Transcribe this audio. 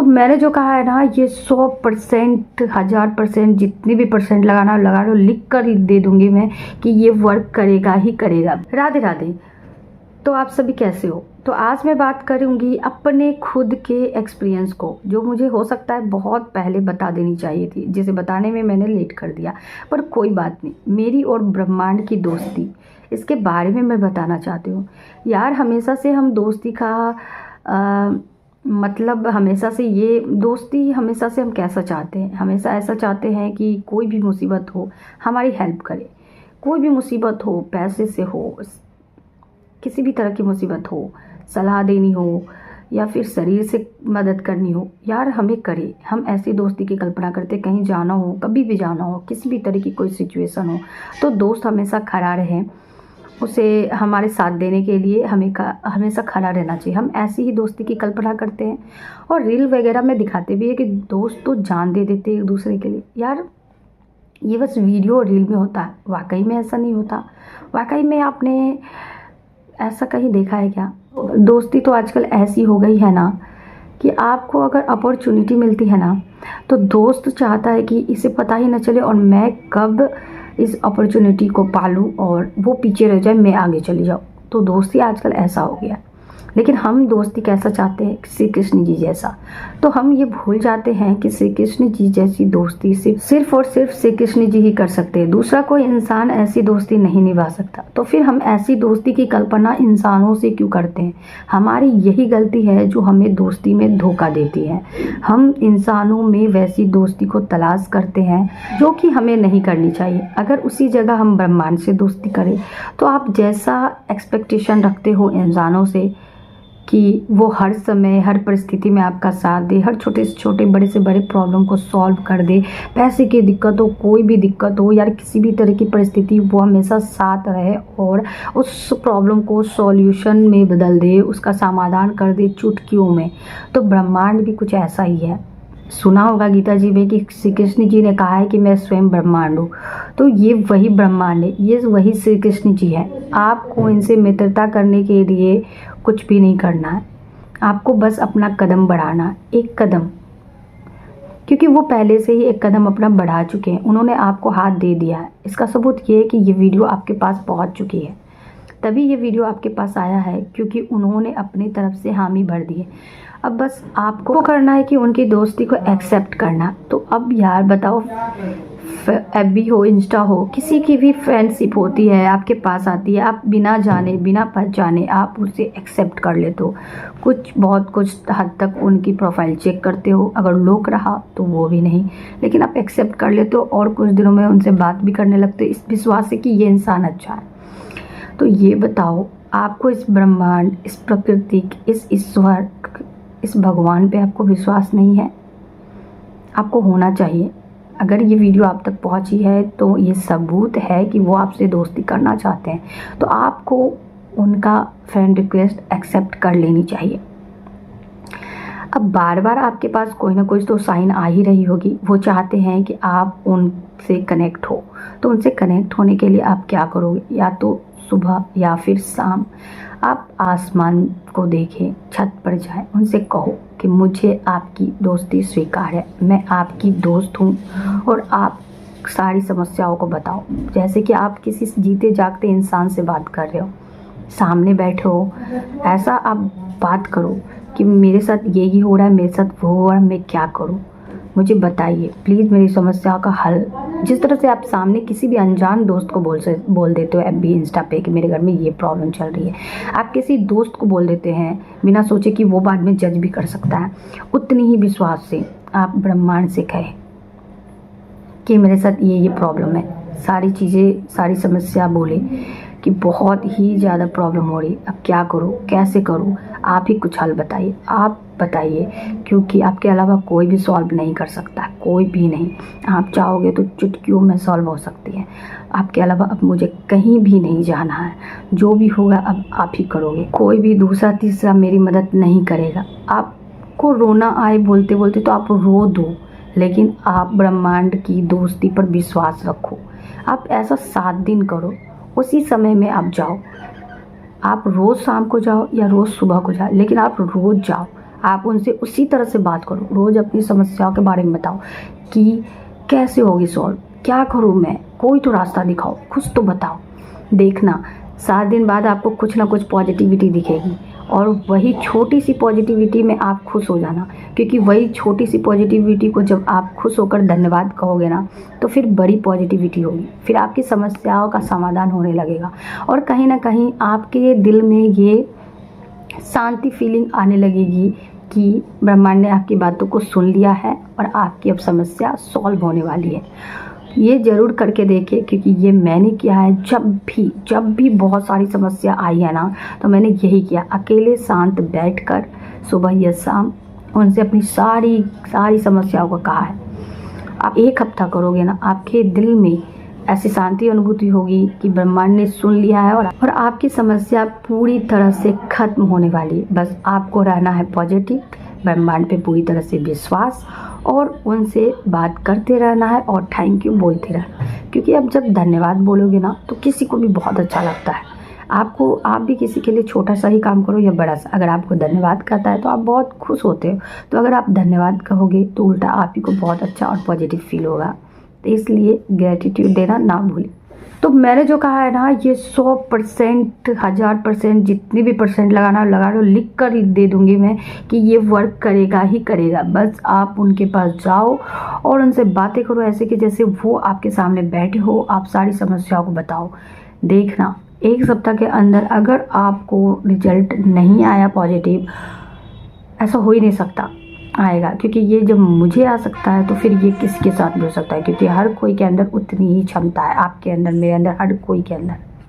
मैंने जो कहा है ना, ये 100%, 1000%, जितनी भी परसेंट लगाना लगा लो, लिख कर ही दे दूंगी मैं कि ये वर्क करेगा ही करेगा। राधे राधे। तो आप सभी कैसे हो? तो आज मैं बात करूंगी अपने खुद के एक्सपीरियंस को, जो मुझे हो सकता है बहुत पहले बता देनी चाहिए थी, जिसे बताने में मैंने लेट कर दिया, पर कोई बात नहीं। मेरी और ब्रह्मांड की दोस्ती, इसके बारे में मैं बताना चाहती हूँ। यार हमेशा से हम दोस्ती का मतलब हमेशा से ये दोस्ती हमेशा से हम कैसा चाहते हैं, हमेशा ऐसा चाहते हैं कि कोई भी मुसीबत हो हमारी हेल्प करे। कोई भी मुसीबत हो, पैसे से हो, किसी भी तरह की मुसीबत हो, सलाह देनी हो या फिर शरीर से मदद करनी हो, यार हमें करे। हम ऐसी दोस्ती की कल्पना करते, कहीं जाना हो, कभी भी जाना हो, किसी भी तरह की कोई सिचुएशन हो, तो दोस्त हमेशा खड़ा रहे, उसे हमारे साथ देने के लिए हमेशा खड़ा रहना चाहिए। हम ऐसी ही दोस्ती की कल्पना करते हैं और रील वगैरह में दिखाते भी है कि दोस्त तो जान दे देते एक दूसरे के लिए। यार ये बस वीडियो और रील में होता है, वाकई में ऐसा नहीं होता। वाकई में आपने ऐसा कहीं देखा है क्या? दोस्ती तो आजकल ऐसी हो गई है ना कि आपको अगर अपॉर्चुनिटी मिलती है ना, तो दोस्त चाहता है कि इसे पता ही ना चले और मैं कब इस अपॉर्चुनिटी को पालूं और वो पीछे रह जाए, मैं आगे चली जाऊं। तो दोस्ती आजकल ऐसा हो गया। लेकिन हम दोस्ती कैसा चाहते हैं? श्री कृष्ण जी जैसा। तो हम ये भूल जाते हैं कि श्री कृष्ण जी जैसी दोस्ती सिर्फ और सिर्फ श्री कृष्ण जी ही कर सकते हैं। दूसरा कोई इंसान ऐसी दोस्ती नहीं निभा सकता। तो फिर हम ऐसी दोस्ती की कल्पना इंसानों से क्यों करते हैं? हमारी यही गलती है जो हमें दोस्ती में धोखा देती है। हम इंसानों में वैसी दोस्ती को तलाश करते हैं जो कि हमें नहीं करनी चाहिए। अगर उसी जगह हम ब्रह्मांड से दोस्ती करें, तो आप जैसा एक्सपेक्टेशन रखते हो इंसानों से कि वो हर समय हर परिस्थिति में आपका साथ दे, हर छोटे से छोटे बड़े से बड़े प्रॉब्लम को सॉल्व कर दे, पैसे की दिक्कत हो, कोई भी दिक्कत हो, यार किसी भी तरह की परिस्थिति, वो हमेशा साथ रहे और उस प्रॉब्लम को सॉल्यूशन में बदल दे, उसका समाधान कर दे चुटकियों में। तो ब्रह्मांड भी कुछ ऐसा ही है। सुना होगा गीता जी में कि श्री कृष्ण जी ने कहा है कि मैं स्वयं ब्रह्मांड हूँ। तो ये वही ब्रह्मांड है, ये वही श्री कृष्ण जी है। आपको इनसे मित्रता करने के लिए कुछ भी नहीं करना है, आपको बस अपना कदम बढ़ाना, एक कदम, क्योंकि वो पहले से ही एक कदम अपना बढ़ा चुके हैं। उन्होंने आपको हाथ दे दिया है। इसका सबूत ये है कि ये वीडियो आपके पास पहुंच चुकी है। तभी ये वीडियो आपके पास आया है क्योंकि उन्होंने अपनी तरफ से हामी भर दी है। अब बस आपको करना है कि उनकी दोस्ती को एक्सेप्ट करना। तो अब यार बताओ, FB हो, इंस्टा हो, किसी की भी फ्रेंडशिप होती है, आपके पास आती है, आप बिना जाने बिना पहचाने आप उसे एक्सेप्ट कर लेते हो। बहुत कुछ हद तक उनकी प्रोफाइल चेक करते हो, अगर लोग रहा तो वो भी नहीं, लेकिन आप एक्सेप्ट कर लेते हो और कुछ दिनों में उनसे बात भी करने लगते हो इस विश्वास से कि ये इंसान अच्छा है। तो ये बताओ, आपको इस ब्रह्मांड, इस प्रकृति, इस ईश्वर, इस भगवान पे आपको विश्वास नहीं है? आपको होना चाहिए। अगर ये वीडियो आप तक पहुंची है तो ये सबूत है कि वो आपसे दोस्ती करना चाहते हैं। तो आपको उनका फ्रेंड रिक्वेस्ट एक्सेप्ट कर लेनी चाहिए। अब बार बार आपके पास कोई ना कोई तो साइन आ ही रही होगी। वो चाहते हैं कि आप उनसे कनेक्ट हो। तो उनसे कनेक्ट होने के लिए आप क्या करोगे? या तो सुबह या फिर शाम आप आसमान को देखें, छत पर जाएं, उनसे कहो कि मुझे आपकी दोस्ती स्वीकार है, मैं आपकी दोस्त हूँ और आप सारी समस्याओं को बताओ। जैसे कि आप किसी जीते जागते इंसान से बात कर रहे हो, सामने बैठे हो, ऐसा आप बात करो कि मेरे साथ यही हो रहा है, मेरे साथ वो हो रहा है, मैं क्या करूँ, मुझे बताइए प्लीज़ मेरी समस्या का हल। जिस तरह से आप सामने किसी भी अनजान दोस्त को बोल देते हो FB इंस्टा पे कि मेरे घर में ये प्रॉब्लम चल रही है, आप किसी दोस्त को बोल देते हैं बिना सोचे कि वो बाद में जज भी कर सकता है, उतनी ही विश्वास से आप ब्रह्मांड से कहें कि मेरे साथ ये प्रॉब्लम है। सारी चीज़ें, सारी समस्या बोले कि बहुत ही ज़्यादा प्रॉब्लम हो रही, अब क्या करूँ, कैसे करूँ, आप ही कुछ हल बताइए, आप बताइए, क्योंकि आपके अलावा कोई भी सॉल्व नहीं कर सकता, कोई भी नहीं। आप चाहोगे तो चुटकियों में सॉल्व हो सकती है। आपके अलावा अब मुझे कहीं भी नहीं जाना है, जो भी होगा अब आप ही करोगे, कोई भी दूसरा तीसरा मेरी मदद नहीं करेगा। आपको रोना आए बोलते बोलते तो आप रो दो, लेकिन आप ब्रह्मांड की दोस्ती पर विश्वास रखो। आप ऐसा 7 दिन करो, उसी समय में आप जाओ। आप रोज़ शाम को जाओ या रोज़ सुबह को जाओ, लेकिन आप रोज़ जाओ। आप उनसे उसी तरह से बात करो, रोज़ अपनी समस्याओं के बारे में बताओ कि कैसे होगी सॉल्व, क्या करूँ मैं, कोई तो रास्ता दिखाओ, कुछ तो बताओ। देखना 7 दिन बाद आपको कुछ ना कुछ पॉजिटिविटी दिखेगी और वही छोटी सी पॉजिटिविटी में आप खुश हो जाना, क्योंकि वही छोटी सी पॉजिटिविटी को जब आप खुश होकर धन्यवाद कहोगे ना तो फिर बड़ी पॉजिटिविटी होगी, फिर आपकी समस्याओं का समाधान होने लगेगा और कहीं ना कहीं आपके दिल में ये शांति फीलिंग आने लगेगी कि ब्रह्मांड ने आपकी बातों को सुन लिया है और आपकी अब समस्या सॉल्व होने वाली है। ये ज़रूर करके देखें, क्योंकि ये मैंने किया है। जब भी बहुत सारी समस्या आई है ना तो मैंने यही किया, अकेले शांत बैठकर सुबह या शाम उनसे अपनी सारी समस्याओं को कहा है। आप 1 हफ्ता करोगे ना, आपके दिल में ऐसी शांति अनुभूति होगी कि ब्रह्मांड ने सुन लिया है और आपकी समस्या पूरी तरह से खत्म होने वाली है। बस आपको रहना है पॉजिटिव, ब्रह्मांड पे पूरी तरह से विश्वास और उनसे बात करते रहना है और थैंक यू बोलते रहना, क्योंकि अब जब धन्यवाद बोलोगे ना तो किसी को भी बहुत अच्छा लगता है। आप भी किसी के लिए छोटा सा ही काम करो या बड़ा सा, अगर आपको धन्यवाद कहता है तो आप बहुत खुश होते हो, तो अगर आप धन्यवाद कहोगे तो उल्टा आप ही को बहुत अच्छा और पॉजिटिव फील होगा। तो इसलिए ग्रेटिट्यूड देना ना भूलें। तो मैंने जो कहा है ना, ये 100%, 1000% जितनी भी परसेंट लगाना लगा लो, लिख कर ही दे दूंगी मैं कि ये वर्क करेगा ही करेगा। बस आप उनके पास जाओ और उनसे बातें करो ऐसे कि जैसे वो आपके सामने बैठे हो, आप सारी समस्याओं को बताओ। देखना 1 सप्ताह के अंदर अगर आपको रिजल्ट नहीं आया पॉजिटिव, ऐसा हो ही नहीं सकता आएगा, क्योंकि ये जब मुझे आ सकता है तो फिर ये किसके साथ भी हो सकता है, क्योंकि हर कोई के अंदर उतनी ही क्षमता है, आपके अंदर, मेरे अंदर, हर कोई के अंदर।